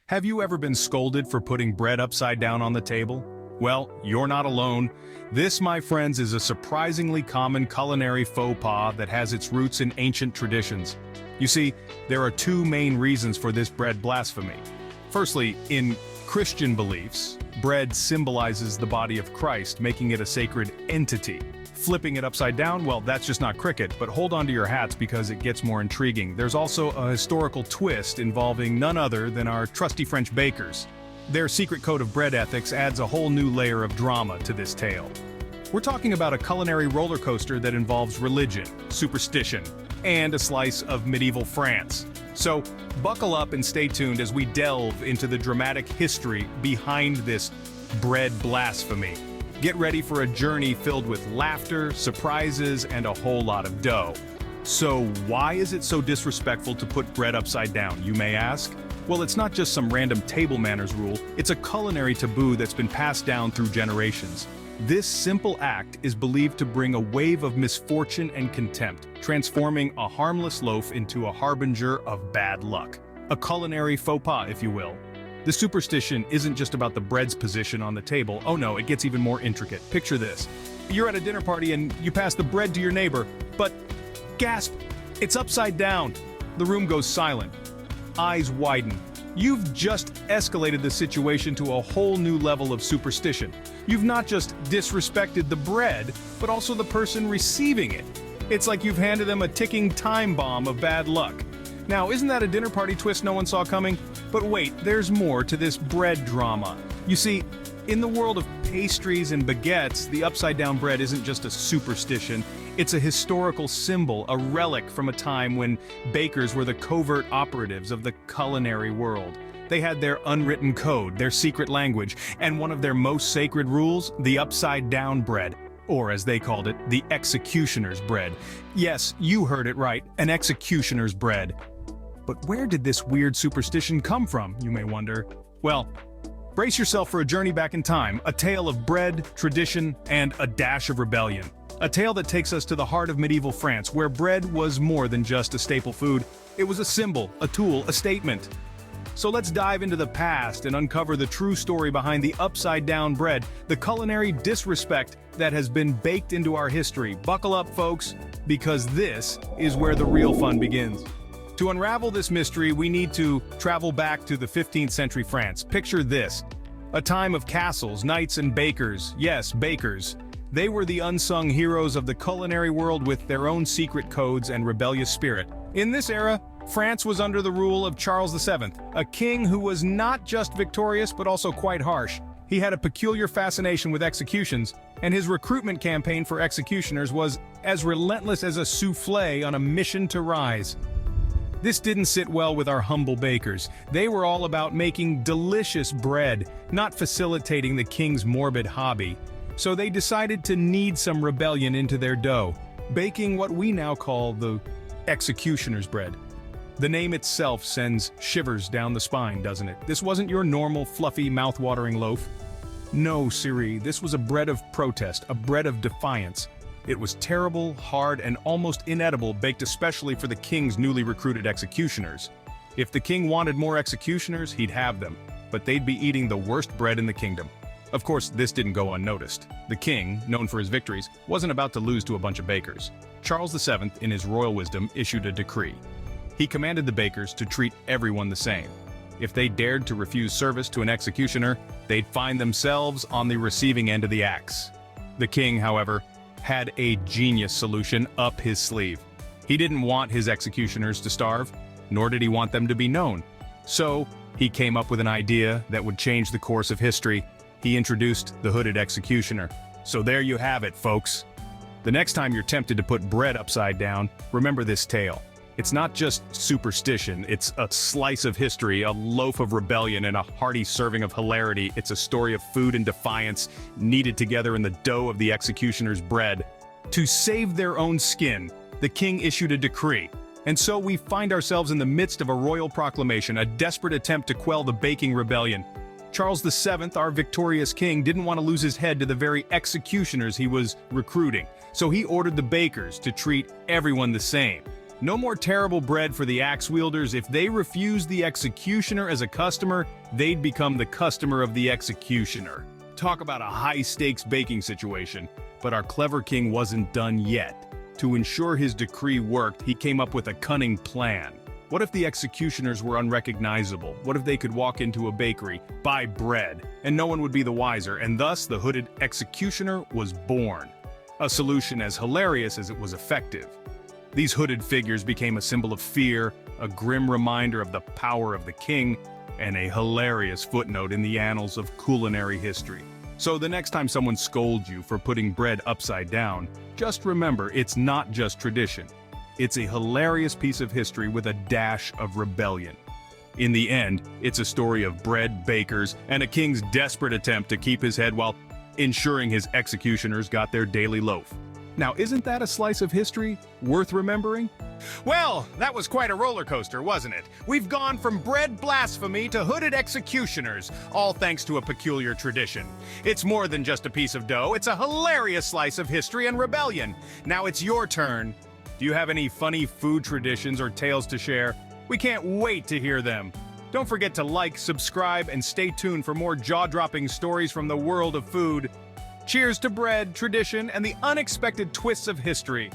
Have you ever been scolded for putting bread upside down on the table? Well, you're not alone. This, my friends, is a surprisingly common culinary faux pas that has its roots in ancient traditions. You see, there are two main reasons for this bread blasphemy. Firstly, in Christian beliefs, bread symbolizes the body of Christ, making it a sacred entity. Flipping it upside down, well, that's just not cricket, but hold on to your hats because it gets more intriguing. There's also a historical twist involving none other than our trusty French bakers. Their secret code of bread ethics adds a whole new layer of drama to this tale. We're talking about a culinary roller coaster that involves religion, superstition, and a slice of medieval France. So, buckle up and stay tuned as we delve into the dramatic history behind this bread blasphemy. Get ready for a journey filled with laughter, surprises, and a whole lot of dough. So, why is it so disrespectful to put bread upside down, you may ask? Well, it's not just some random table manners rule, it's a culinary taboo that's been passed down through generations. This simple act is believed to bring a wave of misfortune and contempt, transforming a harmless loaf into a harbinger of bad luck. A culinary faux pas, if you will. The superstition isn't just about the bread's position on the table. Oh no, it gets even more intricate. Picture this. You're at a dinner party and you pass the bread to your neighbor, but gasp, it's upside down. The room goes silent. Eyes widen. You've just escalated the situation to a whole new level of superstition. You've not just disrespected the bread, but also the person receiving it. It's like you've handed them a ticking time bomb of bad luck. Now, isn't that a dinner party twist no one saw coming? But wait, there's more to this bread drama. You see, in the world of pastries and baguettes, the upside-down bread isn't just a superstition. It's a historical symbol, a relic from a time when bakers were the covert operatives of the culinary world. They had their unwritten code, their secret language, and one of their most sacred rules, the upside-down bread. Or as they called it, the executioner's bread. Yes, you heard it right, an executioner's bread. But where did this weird superstition come from, you may wonder? Well, brace yourself for a journey back in time, a tale of bread, tradition, and a dash of rebellion. A tale that takes us to the heart of medieval France, where bread was more than just a staple food. It was a symbol, a tool, a statement. So let's dive into the past and uncover the true story behind the upside-down bread, the culinary disrespect that has been baked into our history. Buckle up, folks, because this is where the real fun begins. To unravel this mystery, we need to travel back to the 15th century France. Picture this, a time of castles, knights, and bakers. Yes, bakers. They were the unsung heroes of the culinary world with their own secret codes and rebellious spirit. In this era, France was under the rule of Charles VII, a king who was not just victorious but also quite harsh. He had a peculiar fascination with executions, and his recruitment campaign for executioners was as relentless as a soufflé on a mission to rise. This didn't sit well with our humble bakers. They were all about making delicious bread, not facilitating the king's morbid hobby. So they decided to knead some rebellion into their dough, baking what we now call the executioner's bread. The name itself sends shivers down the spine, doesn't it? This wasn't your normal, fluffy, mouth-watering loaf. No, Siri, this was a bread of protest, a bread of defiance. It was terrible, hard, and almost inedible, baked especially for the king's newly recruited executioners. If the king wanted more executioners, he'd have them, but they'd be eating the worst bread in the kingdom. Of course, this didn't go unnoticed. The king, known for his victories, wasn't about to lose to a bunch of bakers. Charles VII, in his royal wisdom, issued a decree. He commanded the bakers to treat everyone the same. If they dared to refuse service to an executioner, they'd find themselves on the receiving end of the axe. The king, however, had a genius solution up his sleeve. He didn't want his executioners to starve, nor did he want them to be known. So, he came up with an idea that would change the course of history. He introduced the hooded executioner. So there you have it, folks. The next time you're tempted to put bread upside down, remember this tale. It's not just superstition, it's a slice of history, a loaf of rebellion, and a hearty serving of hilarity. It's a story of food and defiance, kneaded together in the dough of the executioner's bread. To save their own skin, the king issued a decree. And so we find ourselves in the midst of a royal proclamation, a desperate attempt to quell the baking rebellion. Charles VII, our victorious king, didn't want to lose his head to the very executioners he was recruiting. So he ordered the bakers to treat everyone the same. No more terrible bread for the axe wielders. If they refused the executioner as a customer, they'd become the customer of the executioner. Talk about a high-stakes baking situation. But our clever king wasn't done yet. To ensure his decree worked, he came up with a cunning plan. What if the executioners were unrecognizable? What if they could walk into a bakery, buy bread, and no one would be the wiser, and thus the hooded executioner was born? A solution as hilarious as it was effective. These hooded figures became a symbol of fear, a grim reminder of the power of the king, and a hilarious footnote in the annals of culinary history. So the next time someone scolds you for putting bread upside down, just remember it's not just tradition. It's a hilarious piece of history with a dash of rebellion. In the end, it's a story of bread bakers and a king's desperate attempt to keep his head while ensuring his executioners got their daily loaf. Now, isn't that a slice of history worth remembering? Well, that was quite a roller coaster, wasn't it? We've gone from bread blasphemy to hooded executioners, all thanks to a peculiar tradition. It's more than just a piece of dough, it's a hilarious slice of history and rebellion. Now it's your turn. Do you have any funny food traditions or tales to share? We can't wait to hear them. Don't forget to like, subscribe, and stay tuned for more jaw-dropping stories from the world of food. Cheers to bread, tradition, and the unexpected twists of history.